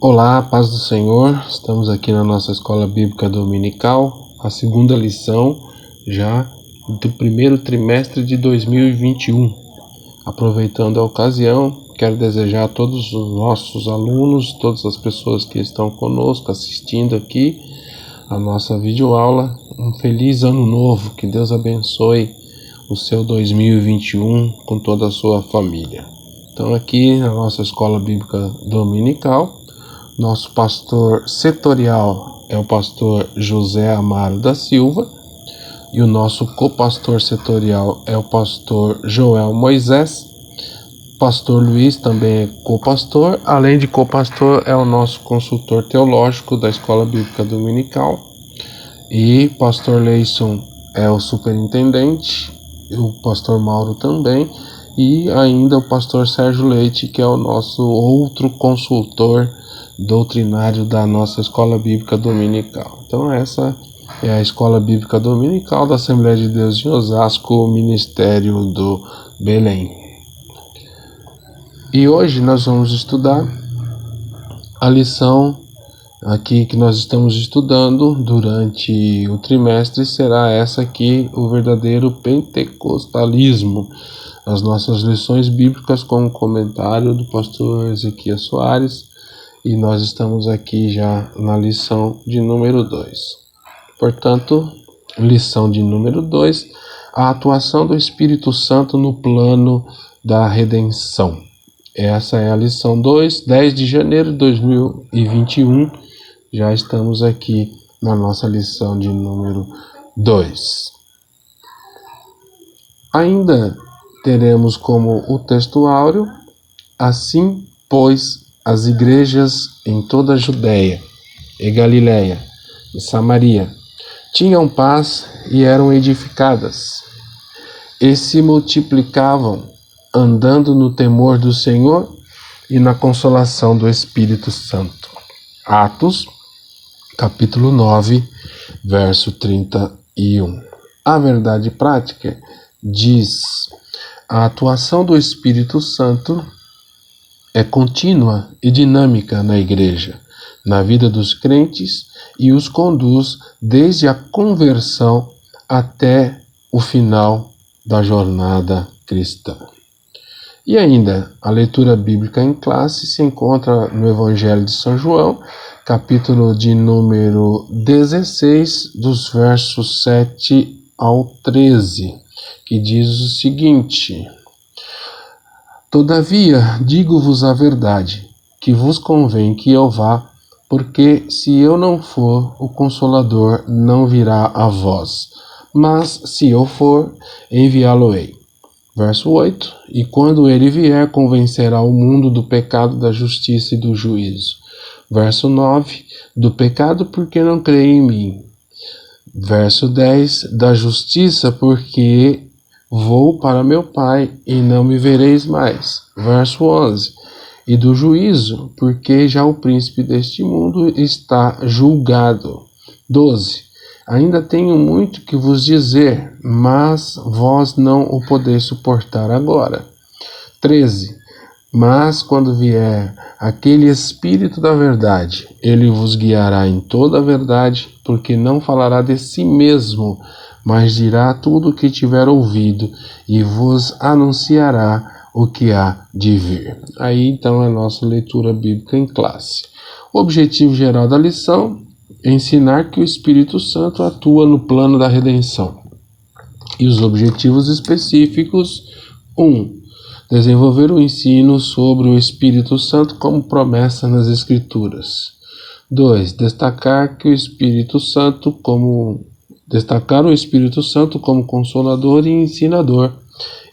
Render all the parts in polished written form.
Olá, paz do Senhor. Estamos aqui na nossa escola bíblica dominical, a segunda lição já do primeiro trimestre de 2021. Aproveitando a ocasião, quero desejar a todos os nossos alunos, todas as pessoas que estão conosco assistindo aqui a nossa videoaula, um feliz ano novo. Que Deus abençoe o seu 2021 com toda a sua família. Então, aqui na nossa escola bíblica dominical, nosso pastor setorial é o pastor José Amaro da Silva e o nosso copastor setorial é o pastor Joel Moisés. Pastor Luiz também é copastor, além de copastor é o nosso consultor teológico da escola bíblica dominical, e pastor Leison é o superintendente, o pastor Mauro também, e ainda o pastor Sérgio Leite, que é o nosso outro consultor doutrinário da nossa escola bíblica dominical. Então essa é a escola bíblica dominical da Assembleia de Deus de Osasco, Ministério do Belém. E hoje nós vamos estudar a lição aqui que nós estamos estudando durante o trimestre, será essa aqui, o verdadeiro pentecostalismo. As nossas lições bíblicas com o comentário do pastor Ezequias Soares. E nós estamos aqui já na lição de número 2. Portanto, lição de número 2, a atuação do Espírito Santo no plano da redenção. Essa é a lição 2, 10 de janeiro de 2021. Já estamos aqui na nossa lição de número 2. Ainda teremos como o texto áureo, assim, pois, as igrejas em toda a Judéia, e Galiléia, e Samaria, tinham paz e eram edificadas, e se multiplicavam, andando no temor do Senhor e na consolação do Espírito Santo. Atos, capítulo 9, verso 31. A verdade prática diz: a atuação do Espírito Santo é contínua e dinâmica na igreja, na vida dos crentes, e os conduz desde a conversão até o final da jornada cristã. E ainda, a leitura bíblica em classe se encontra no Evangelho de São João, capítulo de número 16, dos versos 7 ao 13, que diz o seguinte: todavia, digo-vos a verdade, que vos convém que eu vá, porque se eu não for, o Consolador não virá a vós, mas se eu for, enviá-lo-ei. Verso 8, e quando ele vier, convencerá o mundo do pecado, da justiça e do juízo. Verso 9, do pecado, porque não creem em mim. Verso 10, da justiça, porque vou para meu Pai e não me vereis mais. Verso 11. E do juízo, porque já o príncipe deste mundo está julgado. 12. Ainda tenho muito que vos dizer, mas vós não o podeis suportar agora. 13. Mas quando vier aquele Espírito da verdade, ele vos guiará em toda a verdade, porque não falará de si mesmo, mas dirá tudo o que tiver ouvido e vos anunciará o que há de vir. Aí então é a nossa leitura bíblica em classe. O objetivo geral da lição é ensinar que o Espírito Santo atua no plano da redenção. E os objetivos específicos: 1. Desenvolver o ensino sobre o Espírito Santo como promessa nas Escrituras. 2. Destacar o Espírito Santo como consolador e ensinador.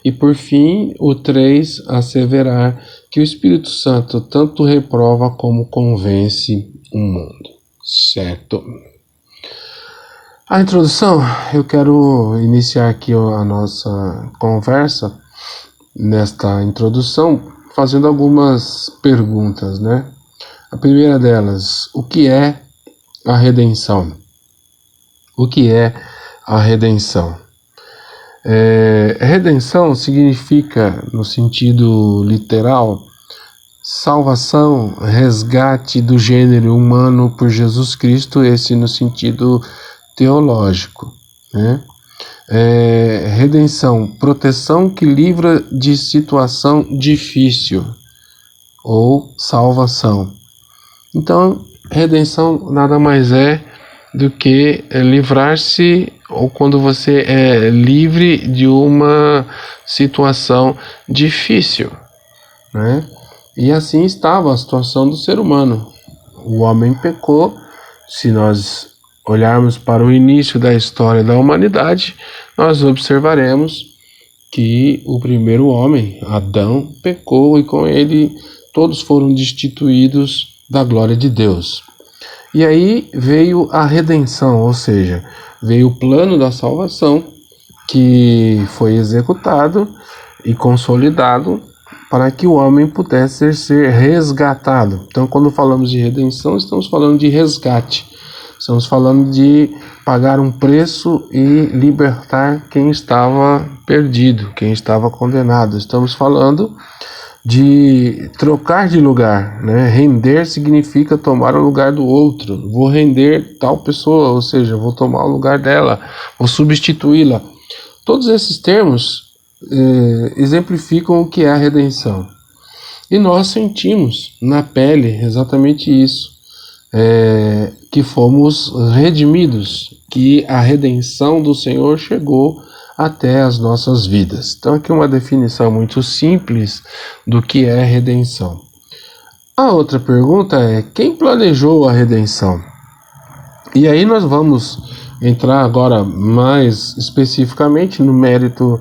E por fim, o 3, asseverar que o Espírito Santo tanto reprova como convence o mundo. Certo? A introdução, eu quero iniciar aqui a nossa conversa, nesta introdução, fazendo algumas perguntas, né? A primeira delas, o que é a redenção? O que é a redenção? Redenção significa, no sentido literal, salvação, resgate do gênero humano por Jesus Cristo, esse no sentido teológico, né? Redenção, proteção que livra de situação difícil, ou salvação. Então, redenção nada mais é do que livrar-se, ou quando você é livre de uma situação difícil, né? E assim estava a situação do ser humano. O homem pecou. Se nós olharmos para o início da história da humanidade, nós observaremos que o primeiro homem, Adão, pecou e com ele todos foram destituídos da glória de Deus. E aí veio a redenção, ou seja, veio o plano da salvação que foi executado e consolidado para que o homem pudesse ser resgatado. Então, quando falamos de redenção, estamos falando de resgate. Estamos falando de pagar um preço e libertar quem estava perdido, quem estava condenado. Estamos falando de trocar de lugar, né? Render significa tomar o lugar do outro. Vou render tal pessoa, ou seja, vou tomar o lugar dela, vou substituí-la. Todos esses termos exemplificam o que é a redenção. E nós sentimos na pele exatamente isso, que fomos redimidos, que a redenção do Senhor chegou até as nossas vidas. Então aqui uma definição muito simples do que é redenção. A outra pergunta é: quem planejou a redenção? E aí nós vamos entrar agora mais especificamente no mérito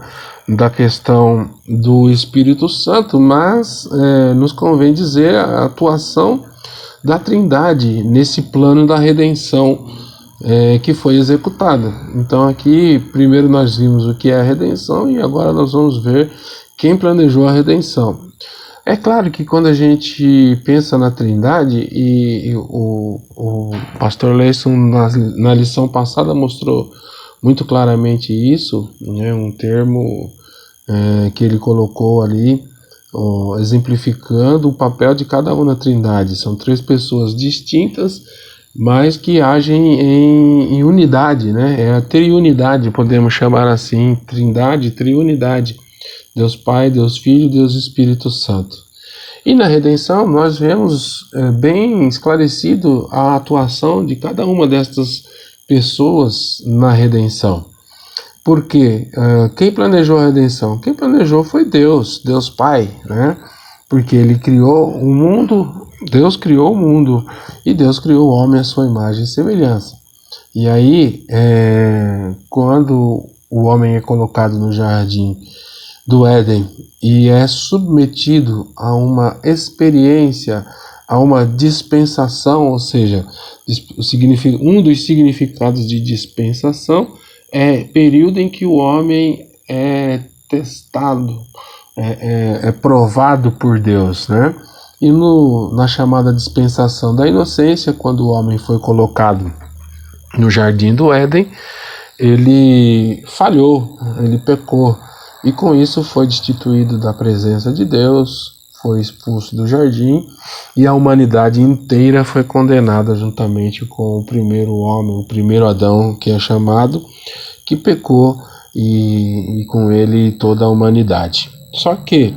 da questão do Espírito Santo, mas nos convém dizer a atuação da Trindade nesse plano da redenção que foi executada. Então aqui primeiro nós vimos o que é a redenção e agora nós vamos ver quem planejou a redenção. É claro que quando a gente pensa na Trindade, e o pastor Leison na lição passada mostrou muito claramente isso, né, um termo que ele colocou ali, exemplificando o papel de cada um na Trindade. São três pessoas distintas, mas que agem em unidade, né? É a triunidade, podemos chamar assim, Trindade, triunidade. Deus Pai, Deus Filho, Deus Espírito Santo. E na redenção nós vemos bem esclarecido a atuação de cada uma destas pessoas na redenção. Porque quem planejou a redenção? Quem planejou foi Deus, Deus Pai, né? Porque ele criou o mundo, Deus criou o mundo e Deus criou o homem à sua imagem e semelhança. E aí, quando o homem é colocado no jardim do Éden e é submetido a uma experiência, a uma dispensação, ou seja, um dos significados de dispensação é período em que o homem é testado, é provado por Deus, né? E na chamada dispensação da inocência, quando o homem foi colocado no jardim do Éden, ele falhou, ele pecou, e com isso foi destituído da presença de Deus, foi expulso do jardim, e a humanidade inteira foi condenada juntamente com o primeiro homem, o primeiro Adão, que é chamado, que pecou, e com ele toda a humanidade. Só que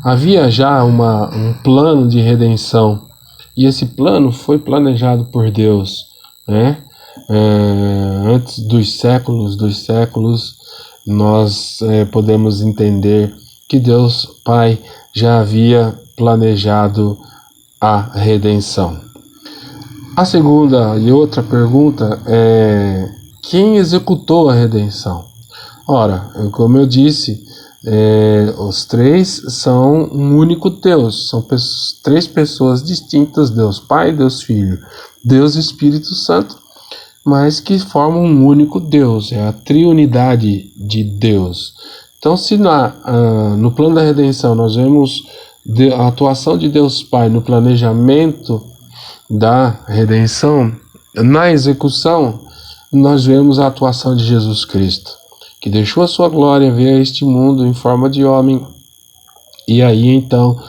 havia já um plano de redenção, e esse plano foi planejado por Deus, né? Antes dos séculos, nós podemos entender que Deus Pai já havia planejado a redenção. A segunda e outra pergunta é: quem executou a redenção? Ora, como eu disse, os três são um único Deus, são três pessoas distintas, Deus Pai, Deus Filho, Deus Espírito Santo, mas que formam um único Deus, é a triunidade de Deus. Então, se no plano da redenção nós vemos a atuação de Deus Pai no planejamento da redenção, na execução nós vemos a atuação de Jesus Cristo, que deixou a sua glória, veio a este mundo em forma de homem, e aí então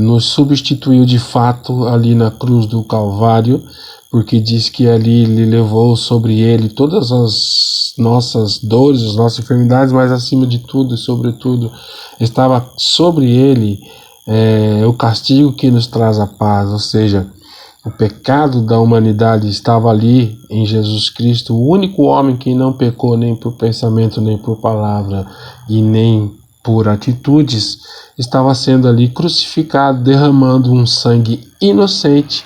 nos substituiu de fato ali na cruz do Calvário, porque diz que ali ele levou sobre ele todas as nossas dores, as nossas enfermidades, mas acima de tudo e sobretudo estava sobre ele o castigo que nos traz a paz, ou seja, o pecado da humanidade estava ali em Jesus Cristo, o único homem que não pecou nem por pensamento, nem por palavra e nem por atitudes, estava sendo ali crucificado, derramando um sangue inocente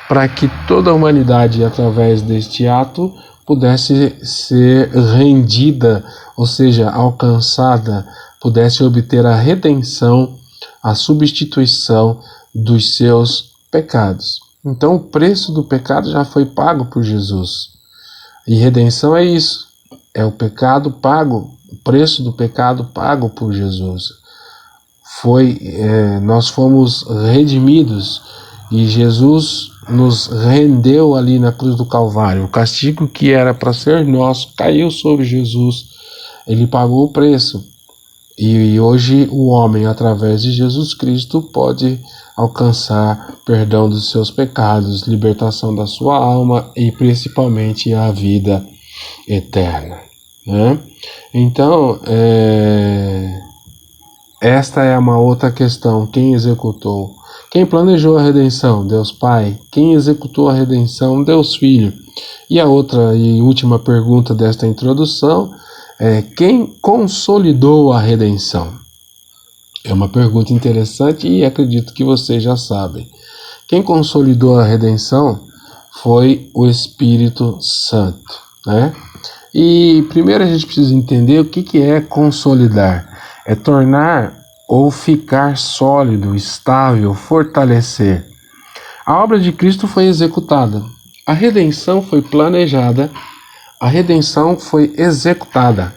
para que toda a humanidade, através deste ato, pudesse ser rendida, ou seja, alcançada, pudesse obter a redenção, a substituição dos seus pecados. Então o preço do pecado já foi pago por Jesus. E redenção é isso, é o pecado pago, o preço do pecado pago por Jesus. Nós fomos redimidos e Jesus nos rendeu ali na cruz do Calvário. O castigo que era para ser nosso caiu sobre Jesus. Ele pagou o preço. E hoje o homem, através de Jesus Cristo, pode alcançar perdão dos seus pecados, libertação da sua alma e principalmente a vida eterna, né? Então, esta é uma outra questão. Quem executou? Quem planejou a redenção? Deus Pai. Quem executou a redenção? Deus Filho. E a outra e última pergunta desta introdução é: quem consolidou a redenção? É uma pergunta interessante e acredito que vocês já sabem. Quem consolidou a redenção foi o Espírito Santo, né? E primeiro a gente precisa entender o que é consolidar. É tornar ou ficar sólido, estável, fortalecer. A obra de Cristo foi executada. A redenção foi planejada. A redenção foi executada.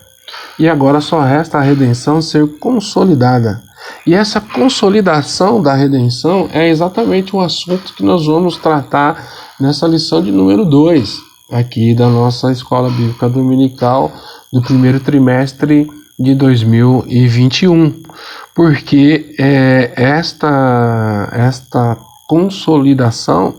E agora só resta a redenção ser consolidada. E essa consolidação da redenção é exatamente o assunto que nós vamos tratar nessa lição de número 2, aqui da nossa Escola Bíblica Dominical do primeiro trimestre de 2021. Porque esta consolidação,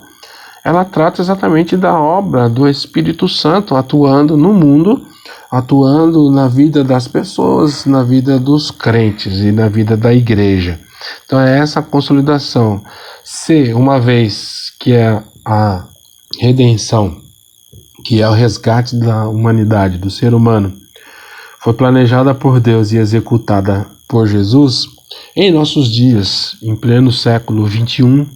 ela trata exatamente da obra do Espírito Santo atuando no mundo, atuando na vida das pessoas, na vida dos crentes e na vida da igreja. Então é essa consolidação. Se uma vez que é a redenção, que é o resgate da humanidade, do ser humano, foi planejada por Deus e executada por Jesus, em nossos dias, em pleno século XXI,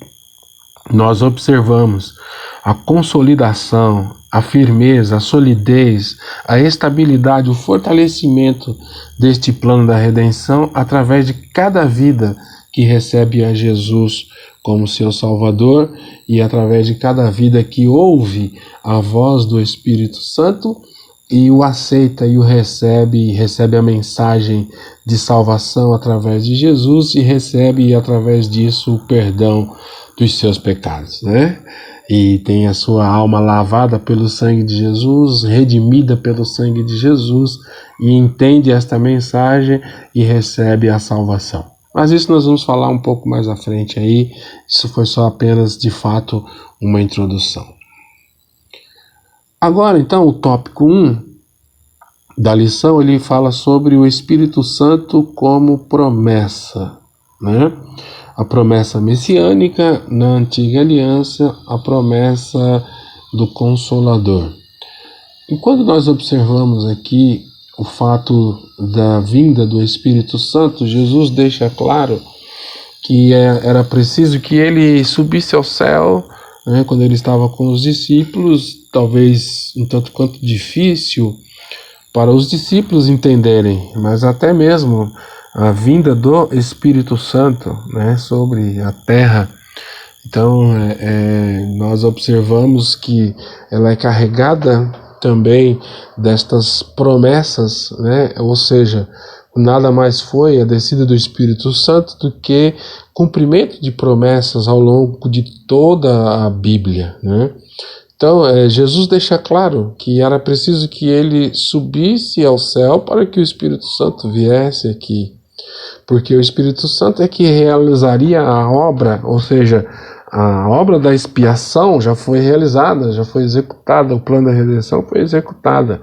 nós observamos a consolidação, a firmeza, a solidez, a estabilidade, o fortalecimento deste plano da redenção através de cada vida que recebe a Jesus como seu Salvador e através de cada vida que ouve a voz do Espírito Santo e o aceita e o recebe a mensagem de salvação através de Jesus e recebe através disso o perdão dos seus pecados, né? E tem a sua alma lavada pelo sangue de Jesus, redimida pelo sangue de Jesus e entende esta mensagem e recebe a salvação. Mas isso nós vamos falar um pouco mais à frente aí. Isso foi só apenas, de fato, uma introdução. Agora, então, o tópico 1 da lição, ele fala sobre o Espírito Santo como promessa, né? A promessa messiânica na antiga aliança, a promessa do Consolador. E quando nós observamos aqui o fato da vinda do Espírito Santo, Jesus deixa claro que era preciso que ele subisse ao céu, né, quando ele estava com os discípulos, talvez um tanto quanto difícil para os discípulos entenderem, mas até mesmo a vinda do Espírito Santo, né, sobre a terra. Então, nós observamos que ela é carregada também destas promessas, né, ou seja, nada mais foi a descida do Espírito Santo do que cumprimento de promessas ao longo de toda a Bíblia, né? Então, Jesus deixa claro que era preciso que ele subisse ao céu para que o Espírito Santo viesse aqui. porque o Espírito Santo é que realizaria a obra, ou seja, a obra da expiação já foi realizada, já foi executada, o plano da redenção foi executado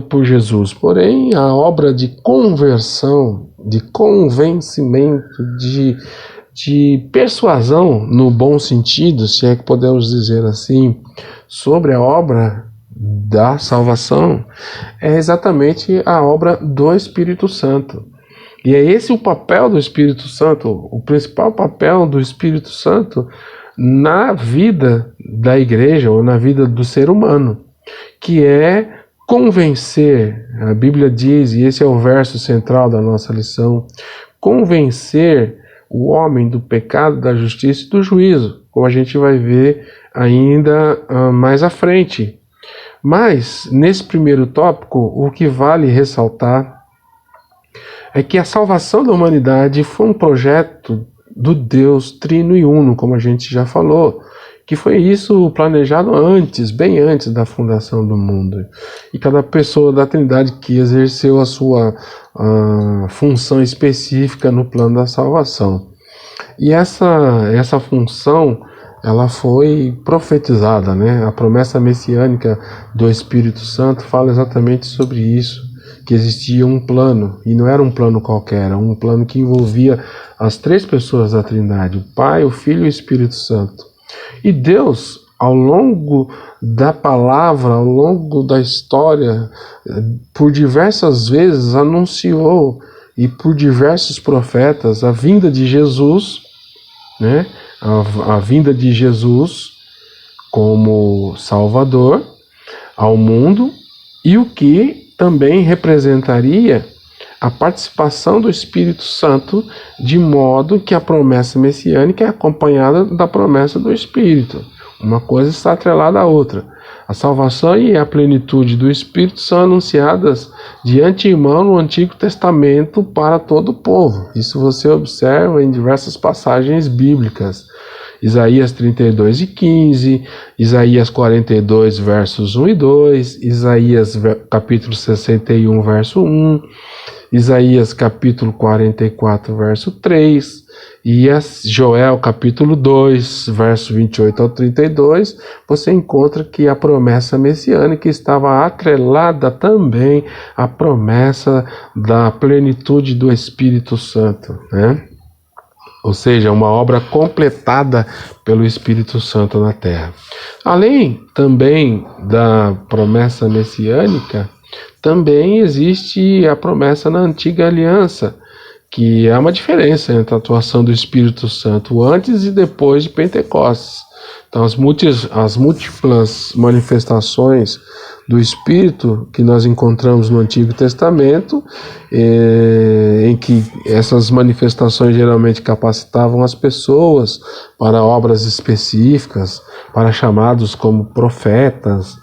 por Jesus. Porém, a obra de conversão, de convencimento, de persuasão, no bom sentido, se é que podemos dizer assim, sobre a obra da salvação, é exatamente a obra do Espírito Santo. E é esse o papel do Espírito Santo, o principal papel do Espírito Santo na vida da igreja ou na vida do ser humano, que é convencer, a Bíblia diz, e esse é o verso central da nossa lição, convencer o homem do pecado, da justiça e do juízo, como a gente vai ver ainda mais à frente. Mas, nesse primeiro tópico, o que vale ressaltar é que a salvação da humanidade foi um projeto do Deus Trino e Uno, como a gente já falou, que foi isso planejado antes, bem antes da fundação do mundo. E cada pessoa da Trindade que exerceu a sua função específica no plano da salvação. E essa função, ela foi profetizada, né? A promessa messiânica do Espírito Santo fala exatamente sobre isso, que existia um plano, e não era um plano qualquer, era um plano que envolvia as três pessoas da Trindade, o Pai, o Filho e o Espírito Santo. E Deus, ao longo da palavra, ao longo da história, por diversas vezes anunciou, e por diversos profetas, a vinda de Jesus, né? A vinda de Jesus como Salvador ao mundo, e o que também representaria a participação do Espírito Santo, de modo que a promessa messiânica é acompanhada da promessa do Espírito. Uma coisa está atrelada à outra. A salvação e a plenitude do Espírito são anunciadas de antemão no Antigo Testamento para todo o povo. Isso você observa em diversas passagens bíblicas. Isaías 32 e 15, Isaías 42, versos 1 e 2, Isaías capítulo 61, verso 1, Isaías capítulo 44, verso 3, e Joel capítulo 2, verso 28 ao 32, você encontra que a promessa messiânica estava atrelada também à promessa da plenitude do Espírito Santo, né? Ou seja, uma obra completada pelo Espírito Santo na terra. Além também da promessa messiânica, também existe a promessa na antiga aliança, que há uma diferença entre a atuação do Espírito Santo antes e depois de Pentecostes. Então, as múltiplas manifestações do Espírito que nós encontramos no Antigo Testamento, em que essas manifestações geralmente capacitavam as pessoas para obras específicas, para chamados como profetas,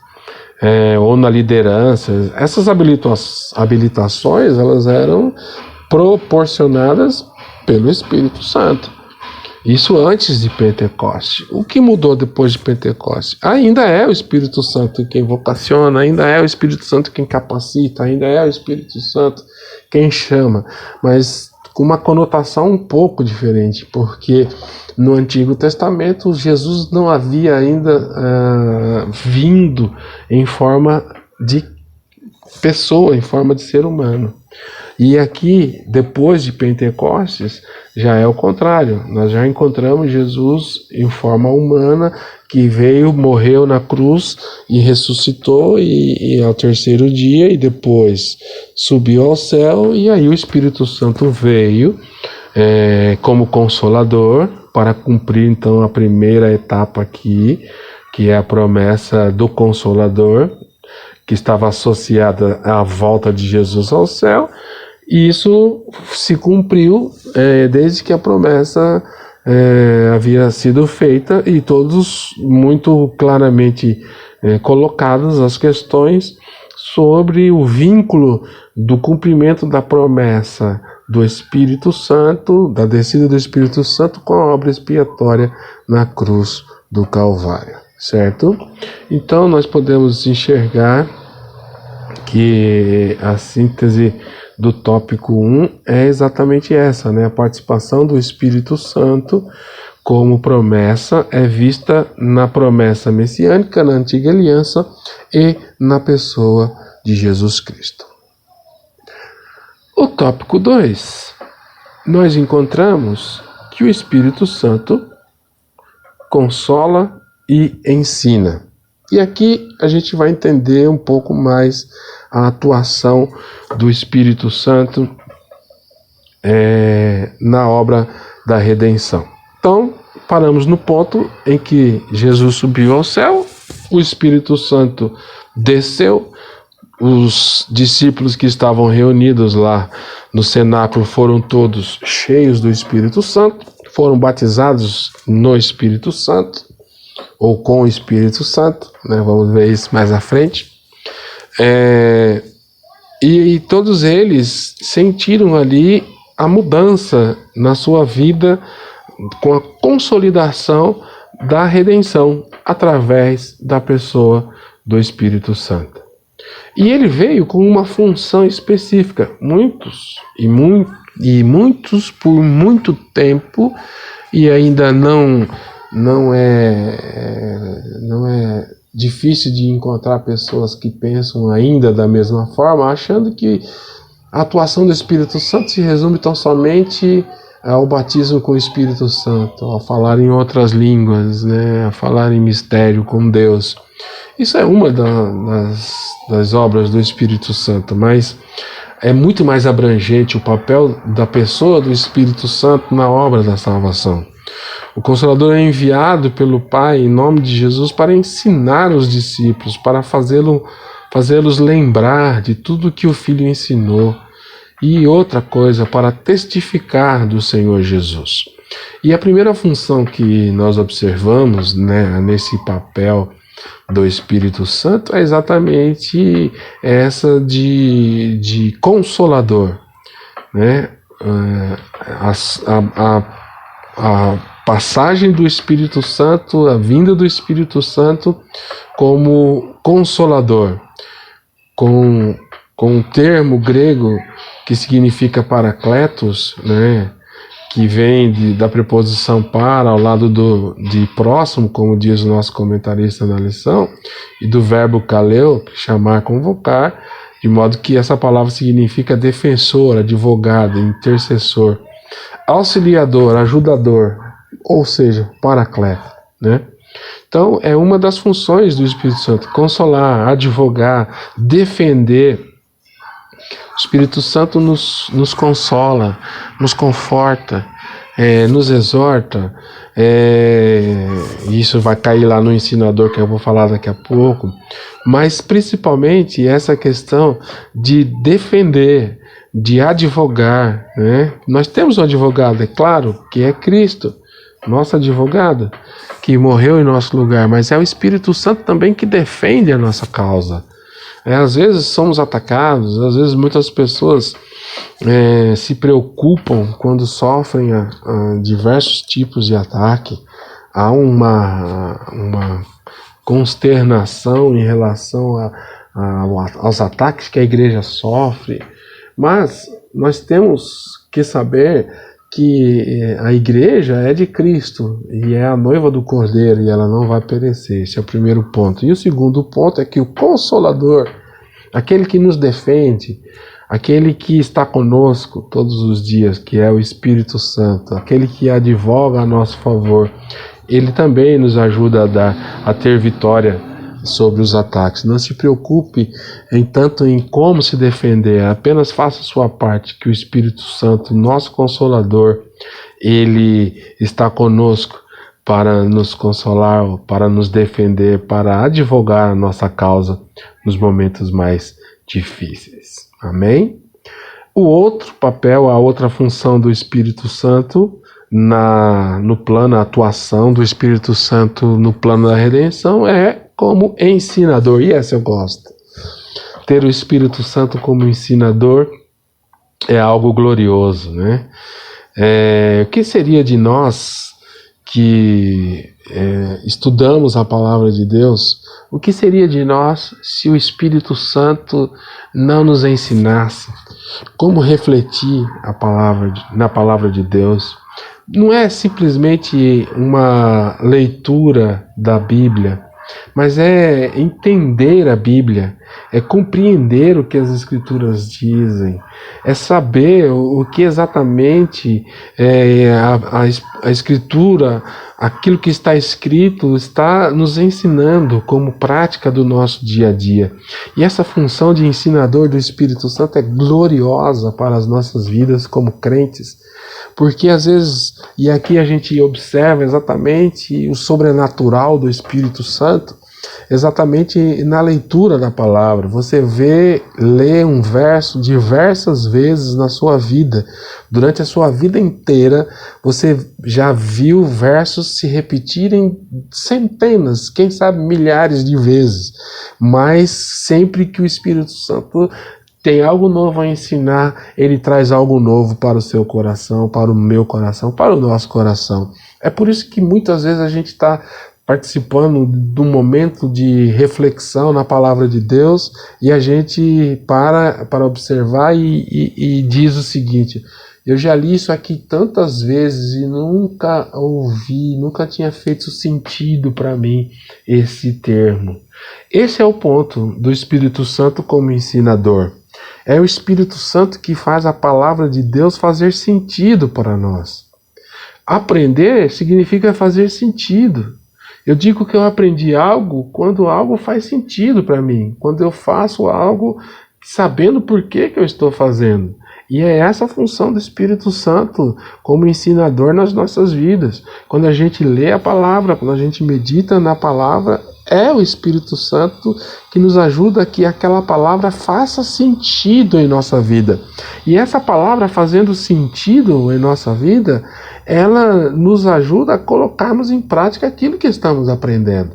ou na liderança. Essas habilitações, elas eram proporcionadas pelo Espírito Santo. Isso antes de Pentecoste. O que mudou depois de Pentecoste? Ainda é o Espírito Santo quem vocaciona, ainda é o Espírito Santo quem capacita, ainda é o Espírito Santo quem chama, mas com uma conotação um pouco diferente, porque no Antigo Testamento Jesus não havia ainda vindo em forma de pessoa, em forma de ser humano. E aqui, depois de Pentecostes, já é o contrário. Nós já encontramos Jesus em forma humana, que veio, morreu na cruz e ressuscitou e ao terceiro dia, e depois subiu ao céu, e aí o Espírito Santo veio como Consolador para cumprir então a primeira etapa aqui, que é a promessa do Consolador, que estava associada à volta de Jesus ao céu. E isso se cumpriu desde que a promessa havia sido feita, e todos muito claramente colocadas as questões sobre o vínculo do cumprimento da promessa do Espírito Santo, da descida do Espírito Santo, com a obra expiatória na cruz do Calvário, certo? Então nós podemos enxergar que a síntese do tópico 1 é exatamente essa, né? A participação do Espírito Santo como promessa é vista na promessa messiânica, na antiga aliança e na pessoa de Jesus Cristo. O tópico 2, nós encontramos que o Espírito Santo consola e ensina. E aqui a gente vai entender um pouco mais a atuação do Espírito Santo na obra da redenção. Então, paramos no ponto em que Jesus subiu ao céu, o Espírito Santo desceu, os discípulos que estavam reunidos lá no cenáculo foram todos cheios do Espírito Santo, foram batizados no Espírito Santo, ou com o Espírito Santo, né? Vamos ver isso mais à frente. E todos eles sentiram ali a mudança na sua vida com a consolidação da redenção através da pessoa do Espírito Santo. E ele veio com uma função específica. Muitos por muito tempo, e ainda não é difícil de encontrar pessoas que pensam ainda da mesma forma, achando que a atuação do Espírito Santo se resume tão somente ao batismo com o Espírito Santo, ao falar em outras línguas, né, a falar em mistério com Deus. Isso é uma das obras do Espírito Santo, mas é muito mais abrangente o papel da pessoa do Espírito Santo na obra da salvação. O Consolador é enviado pelo Pai em nome de Jesus para ensinar os discípulos, para fazê-los lembrar de tudo que o Filho ensinou. E outra coisa, para testificar do Senhor Jesus. E a primeira função que nós observamos, né, nesse papel do Espírito Santo é exatamente essa de consolador, né? A passagem do Espírito Santo, a vinda do Espírito Santo como consolador, com um termo grego que significa parakletos, né, que vem da preposição para ao lado de próximo, como diz o nosso comentarista na lição, e do verbo kaleo, chamar, convocar, de modo que essa palavra significa defensor, advogado, intercessor, auxiliador, ajudador, ou seja, paracleto, né? Então, é uma das funções do Espírito Santo, consolar, advogar, defender. O Espírito Santo nos consola, nos conforta, nos exorta. Isso vai cair lá no ensinador que eu vou falar daqui a pouco. Mas principalmente essa questão de defender, de advogar, né? Nós temos um advogado, é claro, que é Cristo, nosso advogado, que morreu em nosso lugar, mas é o Espírito Santo também que defende a nossa causa. Às vezes somos atacados, às vezes muitas pessoas se preocupam quando sofrem a diversos tipos de ataque. Há uma consternação em relação aos ataques que a igreja sofre, mas nós temos que saber que a igreja é de Cristo e é a noiva do Cordeiro e ela não vai perecer. Esse é o primeiro ponto. E o segundo ponto é que o Consolador, aquele que nos defende, aquele que está conosco todos os dias, que é o Espírito Santo, aquele que advoga a nosso favor, ele também nos ajuda a ter vitória sobre os ataques. Não se preocupe em como se defender, apenas faça a sua parte, que o Espírito Santo, nosso Consolador, ele está conosco para nos consolar, para nos defender, para advogar a nossa causa nos momentos mais difíceis. Amém? O outro papel, a outra função do Espírito Santo no plano, a atuação do Espírito Santo no plano da redenção é como ensinador, e essa eu gosto. Ter o Espírito Santo como ensinador é algo glorioso, né? O que seria de nós que estudamos a palavra de Deus, o que seria de nós se o Espírito Santo não nos ensinasse como refletir na palavra de Deus? Não é simplesmente uma leitura da Bíblia, mas é entender a Bíblia, é compreender o que as Escrituras dizem, é saber o que exatamente a Escritura, aquilo que está escrito, está nos ensinando como prática do nosso dia a dia. E essa função de ensinador do Espírito Santo é gloriosa para as nossas vidas como crentes, porque às vezes, e aqui a gente observa exatamente o sobrenatural do Espírito Santo, exatamente na leitura da palavra. Você lê um verso diversas vezes na sua vida. Durante a sua vida inteira, você já viu versos se repetirem centenas, quem sabe milhares de vezes. Mas sempre que o Espírito Santo tem algo novo a ensinar, ele traz algo novo para o seu coração, para o meu coração, para o nosso coração. É por isso que muitas vezes a gente está participando de um momento de reflexão na palavra de Deus e a gente para observar e diz o seguinte: eu já li isso aqui tantas vezes e nunca ouvi, nunca tinha feito sentido para mim esse termo. Esse é o ponto do Espírito Santo como ensinador. É o Espírito Santo que faz a palavra de Deus fazer sentido para nós. Aprender significa fazer sentido. Eu digo que eu aprendi algo quando algo faz sentido para mim, quando eu faço algo sabendo por que eu estou fazendo. E é essa a função do Espírito Santo como ensinador nas nossas vidas. Quando a gente lê a palavra, quando a gente medita na palavra, é o Espírito Santo que nos ajuda a que aquela palavra faça sentido em nossa vida. E essa palavra fazendo sentido em nossa vida, ela nos ajuda a colocarmos em prática aquilo que estamos aprendendo.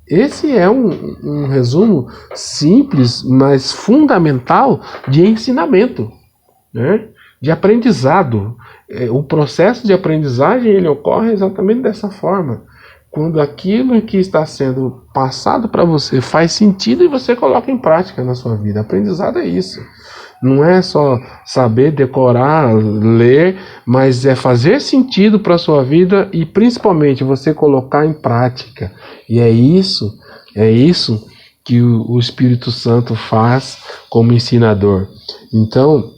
Esse é um resumo simples, mas fundamental de ensinamento, né? De aprendizado. O processo de aprendizagem ele ocorre exatamente dessa forma. Quando aquilo que está sendo passado para você faz sentido e você coloca em prática na sua vida. Aprendizado é isso. Não é só saber, decorar, ler, mas é fazer sentido para a sua vida e principalmente você colocar em prática. E é isso que o Espírito Santo faz como ensinador. Então,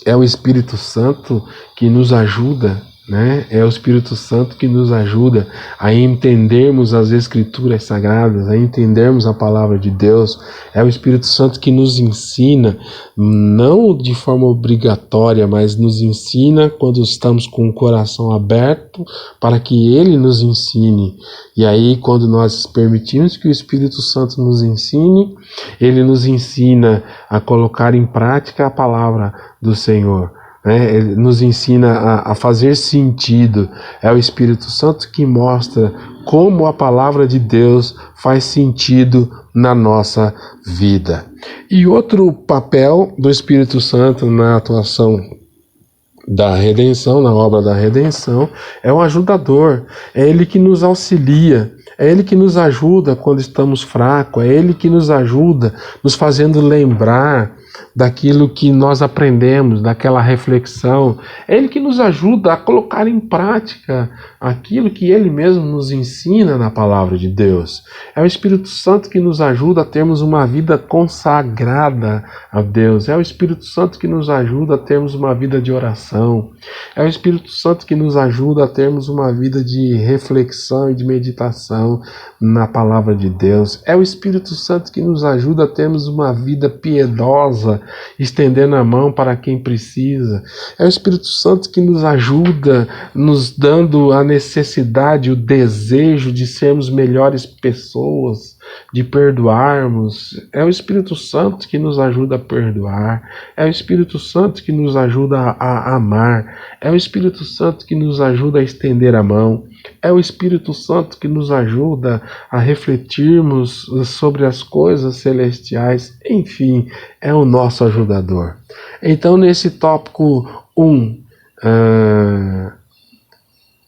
é o Espírito Santo que nos ajuda, né? É o Espírito Santo que nos ajuda a entendermos as Escrituras Sagradas, a entendermos a Palavra de Deus. É o Espírito Santo que nos ensina, não de forma obrigatória, mas nos ensina quando estamos com o coração aberto para que Ele nos ensine. E aí, quando nós permitimos que o Espírito Santo nos ensine, Ele nos ensina a colocar em prática a Palavra do Senhor. Ele nos ensina a fazer sentido. É o Espírito Santo que mostra como a palavra de Deus faz sentido na nossa vida. E outro papel do Espírito Santo na atuação da redenção, na obra da redenção, é o ajudador. É ele que nos auxilia, é ele que nos ajuda quando estamos fracos, é ele que nos ajuda, nos fazendo lembrar daquilo que nós aprendemos, daquela reflexão. É Ele que nos ajuda a colocar em prática aquilo que Ele mesmo nos ensina na palavra de Deus. É o Espírito Santo que nos ajuda a termos uma vida consagrada a Deus. É o Espírito Santo que nos ajuda a termos uma vida de oração. É o Espírito Santo que nos ajuda a termos uma vida de reflexão e de meditação na palavra de Deus. É o Espírito Santo que nos ajuda a termos uma vida piedosa, estendendo a mão para quem precisa. É o Espírito Santo que nos ajuda, nos dando a necessidade, o desejo de sermos melhores pessoas, de perdoarmos. É o Espírito Santo que nos ajuda a perdoar. É o Espírito Santo que nos ajuda a amar. É o Espírito Santo que nos ajuda a estender a mão. É o Espírito Santo que nos ajuda a refletirmos sobre as coisas celestiais. Enfim, é o nosso ajudador. Então, nesse tópico 1,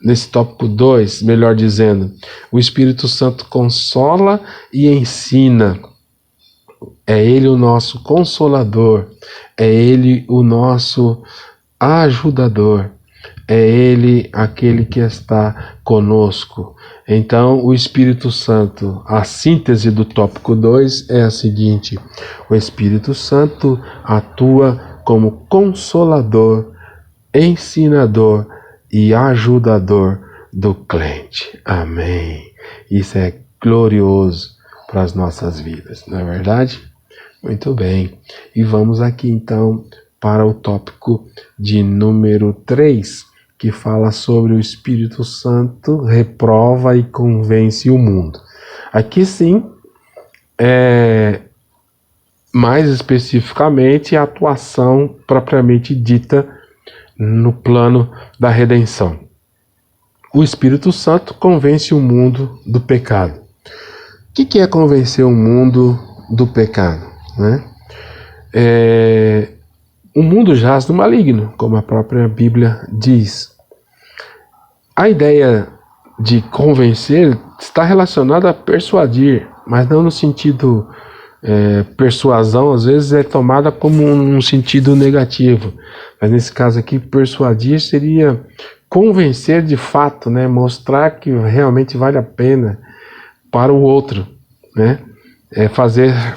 nesse tópico 2, melhor dizendo, o Espírito Santo consola e ensina. É Ele o nosso consolador, é Ele o nosso ajudador, é Ele aquele que está conosco. Então, o Espírito Santo, a síntese do tópico 2 é a seguinte: o Espírito Santo atua como consolador, ensinador e ajudador do crente. Amém. Isso é glorioso para as nossas vidas, não é verdade? Muito bem. E vamos aqui então para o tópico de número 3, que fala sobre o Espírito Santo reprova e convence o mundo. Aqui sim, mais especificamente, a atuação propriamente dita no plano da redenção. O Espírito Santo convence o mundo do pecado. O que é convencer o mundo do pecado, né? O mundo jaz no maligno, como a própria Bíblia diz. A ideia de convencer está relacionada a persuadir, mas não no sentido persuasão, às vezes é tomada como um sentido negativo. Mas nesse caso aqui, persuadir seria convencer de fato, né? Mostrar que realmente vale a pena para o outro, né?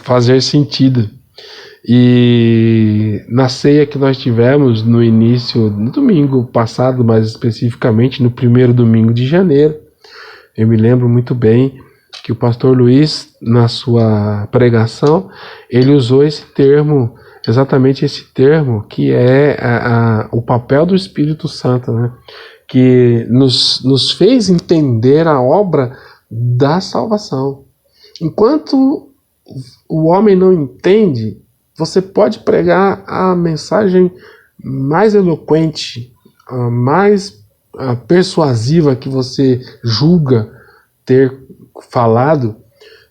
Fazer sentido. E na ceia que nós tivemos no início, no domingo passado, mais especificamente no primeiro domingo de janeiro, eu me lembro muito bem que o pastor Luiz, na sua pregação, ele usou esse termo, exatamente esse termo, que é o papel do Espírito Santo, né? Que nos fez entender a obra da salvação. Enquanto o homem não entende, você pode pregar a mensagem mais eloquente, a mais persuasiva que você julga ter falado,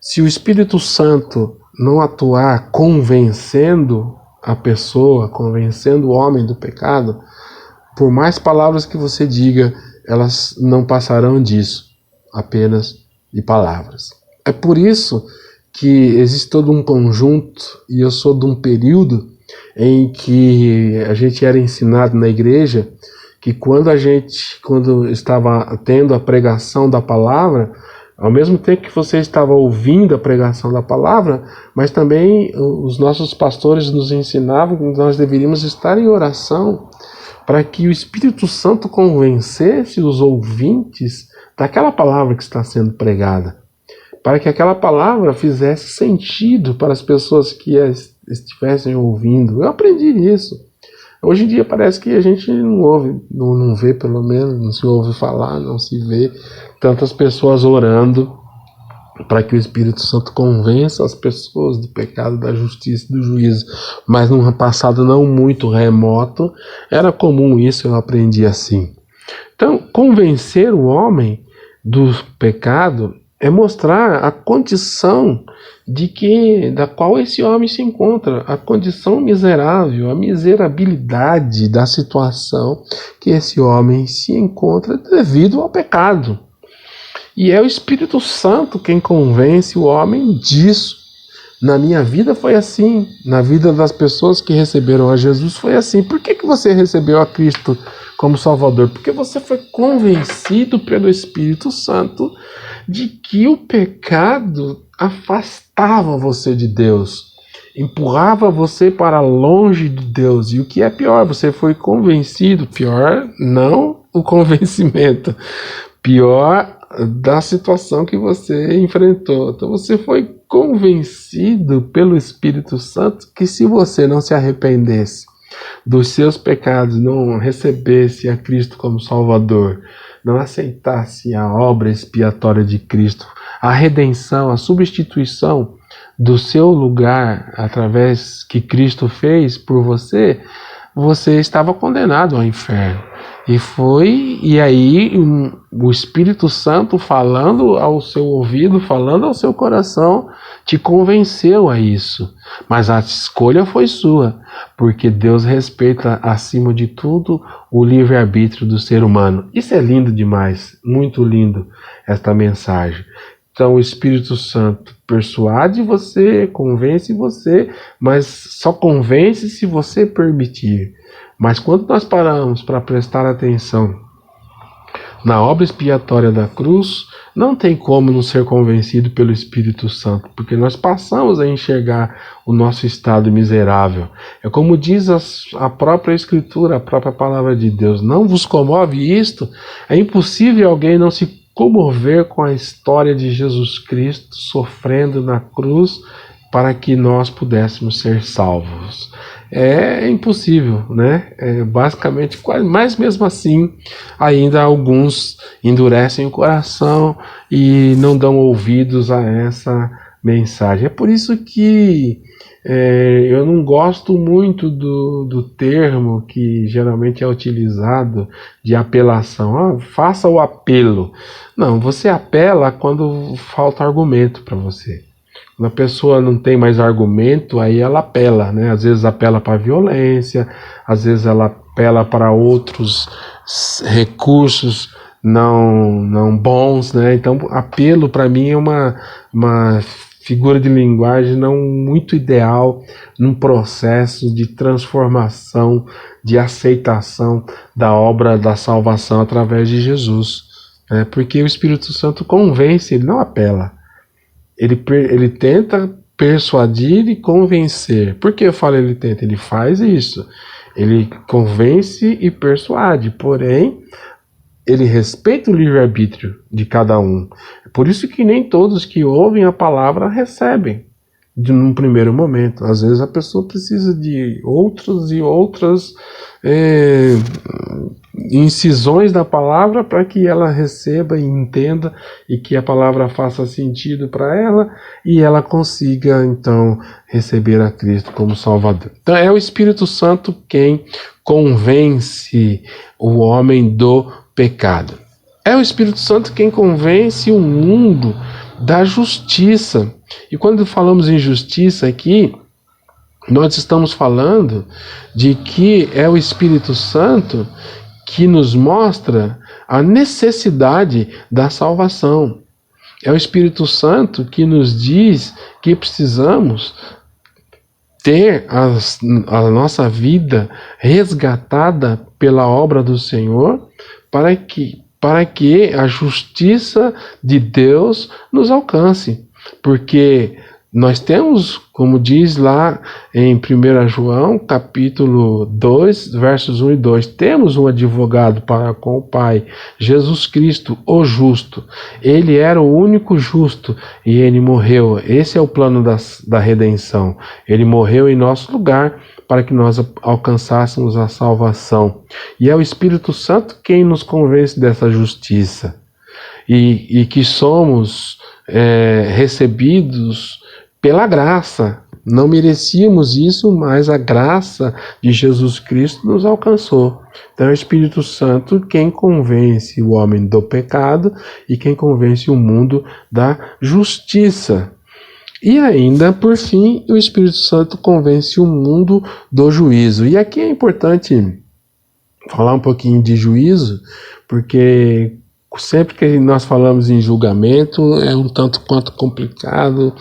se o Espírito Santo não atuar convencendo a pessoa, convencendo o homem do pecado, por mais palavras que você diga, elas não passarão disso, apenas de palavras. É por isso que existe todo um conjunto, e eu sou de um período em que a gente era ensinado na igreja que quando estava tendo a pregação da palavra, ao mesmo tempo que você estava ouvindo a pregação da palavra, mas também os nossos pastores nos ensinavam que nós deveríamos estar em oração para que o Espírito Santo convencesse os ouvintes daquela palavra que está sendo pregada, para que aquela palavra fizesse sentido para as pessoas que estivessem ouvindo. Eu aprendi isso. Hoje em dia parece que a gente não ouve, não vê pelo menos, não se ouve falar, não se vê tantas pessoas orando para que o Espírito Santo convença as pessoas do pecado, da justiça e do juízo. Mas num passado não muito remoto, era comum isso, eu aprendi assim. Então, convencer o homem do pecado é mostrar a condição da qual esse homem se encontra, a condição miserável, a miserabilidade da situação que esse homem se encontra devido ao pecado. E é o Espírito Santo quem convence o homem disso. Na minha vida foi assim, na vida das pessoas que receberam a Jesus foi assim. Por que você recebeu a Cristo como Salvador? Porque você foi convencido pelo Espírito Santo de que o pecado afastava você de Deus, empurrava você para longe de Deus. E o que é pior, você foi convencido, pior não o convencimento, pior da situação que você enfrentou. Então você foi convencido pelo Espírito Santo que se você não se arrependesse dos seus pecados, não recebesse a Cristo como Salvador, não aceitasse a obra expiatória de Cristo, a redenção, a substituição do seu lugar através que Cristo fez por você, você estava condenado ao inferno. E aí o Espírito Santo falando ao seu ouvido, falando ao seu coração, te convenceu a isso. Mas a escolha foi sua, porque Deus respeita acima de tudo o livre-arbítrio do ser humano. Isso é lindo demais, muito lindo esta mensagem. Então o Espírito Santo persuade você, convence você, mas só convence se você permitir. Mas quando nós paramos para prestar atenção na obra expiatória da cruz, não tem como não ser convencido pelo Espírito Santo, porque nós passamos a enxergar o nosso estado miserável. É como diz a própria Escritura, a própria palavra de Deus: não vos comove isto? É impossível alguém não se comover com a história de Jesus Cristo sofrendo na cruz para que nós pudéssemos ser salvos. É impossível, né? Basicamente, mas mesmo assim, ainda alguns endurecem o coração e não dão ouvidos a essa mensagem. É por isso que eu não gosto muito do termo que geralmente é utilizado de apelação. Faça o apelo. Não, você apela quando falta argumento para você. Quando a pessoa não tem mais argumento, aí ela apela, né? Às vezes apela para a violência, às vezes ela apela para outros recursos não bons, né? Então, apelo para mim é uma figura de linguagem não muito ideal num processo de transformação, de aceitação da obra da salvação através de Jesus, né? Porque o Espírito Santo convence, ele não apela. Ele tenta persuadir e convencer. Por que eu falo ele tenta? Ele faz isso. Ele convence e persuade, porém, ele respeita o livre-arbítrio de cada um. É por isso que nem todos que ouvem a palavra recebem num primeiro momento. Às vezes a pessoa precisa de outras incisões da palavra para que ela receba e entenda e que a palavra faça sentido para ela e ela consiga então receber a Cristo como Salvador. Então é o Espírito Santo quem convence o homem do pecado. É o Espírito Santo quem convence o mundo da justiça. E quando falamos em justiça aqui, nós estamos falando de que é o Espírito Santo que nos mostra a necessidade da salvação. É o Espírito Santo que nos diz que precisamos ter a nossa vida resgatada pela obra do Senhor para que a justiça de Deus nos alcance. Porque nós temos, como diz lá em 1 João, capítulo 2, versos 1 e 2, temos um advogado para com o Pai, Jesus Cristo, o justo. Ele era o único justo e ele morreu. Esse é o plano da redenção. Ele morreu em nosso lugar para que nós alcançássemos a salvação. E é o Espírito Santo quem nos convence dessa justiça. E que somos recebidos pela graça. Não merecíamos isso, mas a graça de Jesus Cristo nos alcançou. Então é o Espírito Santo quem convence o homem do pecado e quem convence o mundo da justiça. E ainda, por fim, o Espírito Santo convence o mundo do juízo. E aqui é importante falar um pouquinho de juízo, porque sempre que nós falamos em julgamento é um tanto quanto complicado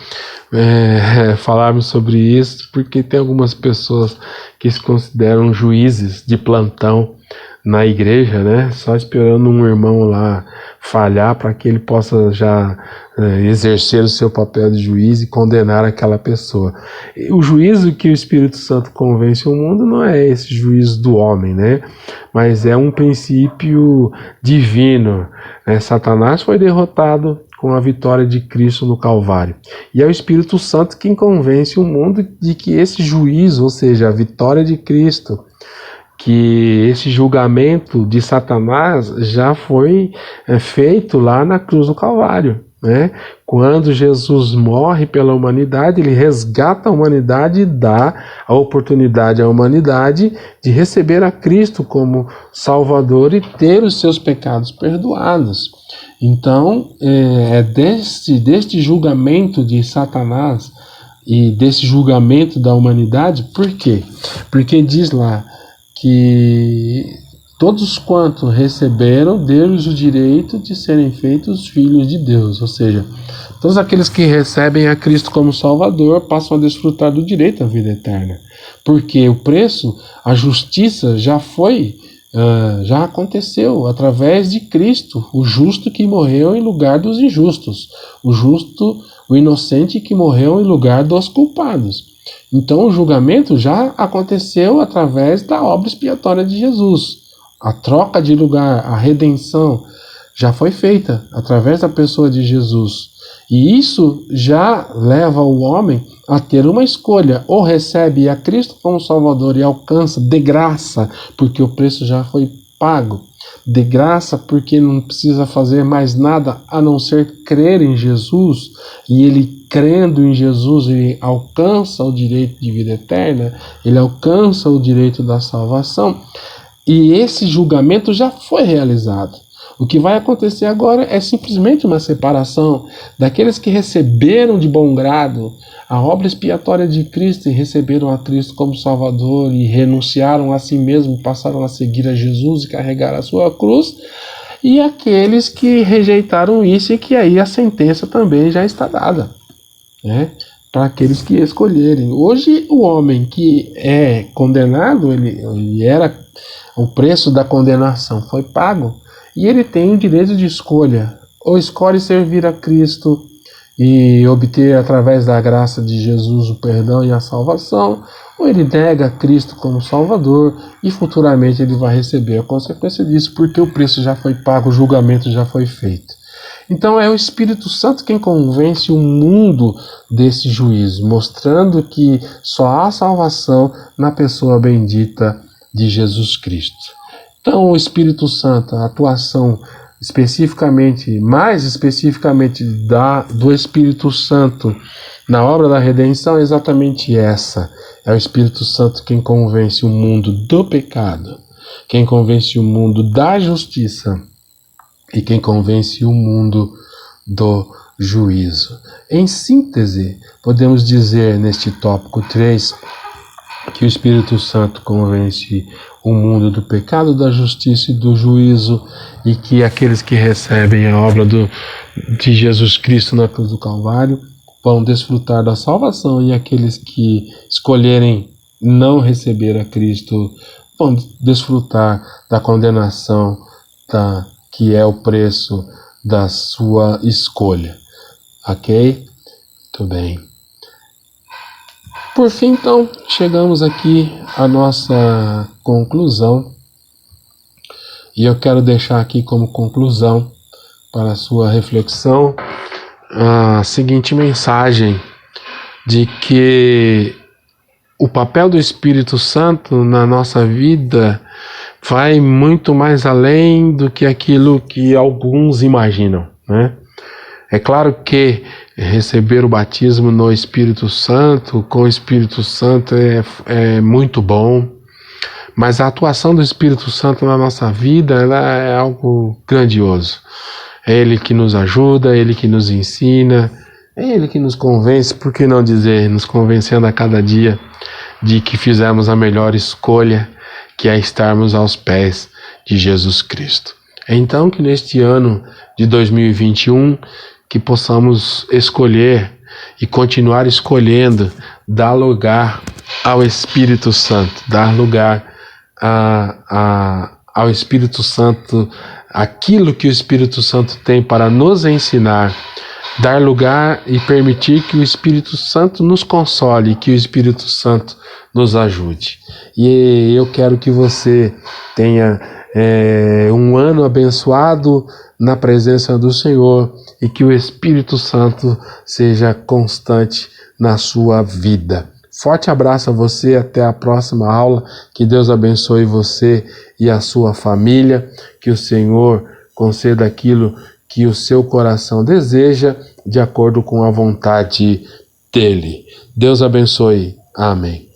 falarmos sobre isso, porque tem algumas pessoas que se consideram juízes de plantão na igreja, né? Só esperando um irmão lá falhar para que ele possa já exercer o seu papel de juiz e condenar aquela pessoa. E o juízo que o Espírito Santo convence o mundo não é esse juízo do homem, né? Mas é um princípio divino. Satanás foi derrotado com a vitória de Cristo no Calvário. E é o Espírito Santo quem convence o mundo de que esse juízo, ou seja, a vitória de Cristo, que esse julgamento de Satanás já foi feito lá na cruz do Calvário. né? Quando Jesus morre pela humanidade, ele resgata a humanidade e dá a oportunidade à humanidade de receber a Cristo como Salvador e ter os seus pecados perdoados. Então, deste julgamento de Satanás e desse julgamento da humanidade, por quê? Porque diz lá que todos quantos receberam, deu-lhes o direito de serem feitos filhos de Deus, ou seja, todos aqueles que recebem a Cristo como Salvador passam a desfrutar do direito à vida eterna, porque o preço, a justiça já aconteceu através de Cristo, o justo que morreu em lugar dos injustos, o inocente que morreu em lugar dos culpados. Então o julgamento já aconteceu através da obra expiatória de Jesus. A troca de lugar, a redenção já foi feita através da pessoa de Jesus. E isso já leva o homem a ter uma escolha: ou recebe a Cristo como Salvador e alcança de graça, porque o preço já foi pago, de graça porque não precisa fazer mais nada a não ser crer em Jesus, e ele crendo em Jesus ele alcança o direito de vida eterna, ele alcança o direito da salvação. E esse julgamento já foi realizado. O que vai acontecer agora é simplesmente uma separação daqueles que receberam de bom grado a obra expiatória de Cristo e receberam a Cristo como Salvador e renunciaram a si mesmo, passaram a seguir a Jesus e carregar a sua cruz, e aqueles que rejeitaram isso e que aí a sentença também já está dada, né? Para aqueles que escolherem. Hoje o homem que é condenado, o preço da condenação foi pago, e ele tem o direito de escolha: ou escolhe servir a Cristo e obter através da graça de Jesus o perdão e a salvação, ou ele nega Cristo como Salvador e futuramente ele vai receber a consequência disso, porque o preço já foi pago, o julgamento já foi feito. Então é o Espírito Santo quem convence o mundo desse juízo, mostrando que só há salvação na pessoa bendita de Jesus Cristo. Então o Espírito Santo, a atuação mais especificamente do Espírito Santo na obra da redenção é exatamente essa. É o Espírito Santo quem convence o mundo do pecado, quem convence o mundo da justiça e quem convence o mundo do juízo. Em síntese, podemos dizer neste tópico 3 que o Espírito Santo convence o mundo do pecado, da justiça e do juízo, e que aqueles que recebem a obra de Jesus Cristo na cruz do Calvário vão desfrutar da salvação, e aqueles que escolherem não receber a Cristo vão desfrutar da condenação, que é o preço da sua escolha. Ok? Muito bem. Por fim, então, chegamos aqui à nossa conclusão. E eu quero deixar aqui como conclusão para a sua reflexão a seguinte mensagem: de que o papel do Espírito Santo na nossa vida vai muito mais além do que aquilo que alguns imaginam, né? É claro que receber o batismo no Espírito Santo, com o Espírito Santo, é muito bom, mas a atuação do Espírito Santo na nossa vida, ela é algo grandioso. É Ele que nos ajuda, é Ele que nos ensina, é Ele que nos convence, por que não dizer, nos convencendo a cada dia de que fizemos a melhor escolha, que é estarmos aos pés de Jesus Cristo. É então que neste ano de 2021, que possamos escolher e continuar escolhendo, dar lugar ao Espírito Santo, dar lugar ao Espírito Santo, aquilo que o Espírito Santo tem para nos ensinar, dar lugar e permitir que o Espírito Santo nos console, que o Espírito Santo nos ajude. E eu quero que você tenha um ano abençoado na presença do Senhor e que o Espírito Santo seja constante na sua vida. Forte abraço a você, até a próxima aula, que Deus abençoe você e a sua família, que o Senhor conceda aquilo que o seu coração deseja, de acordo com a vontade dele. Deus abençoe. Amém.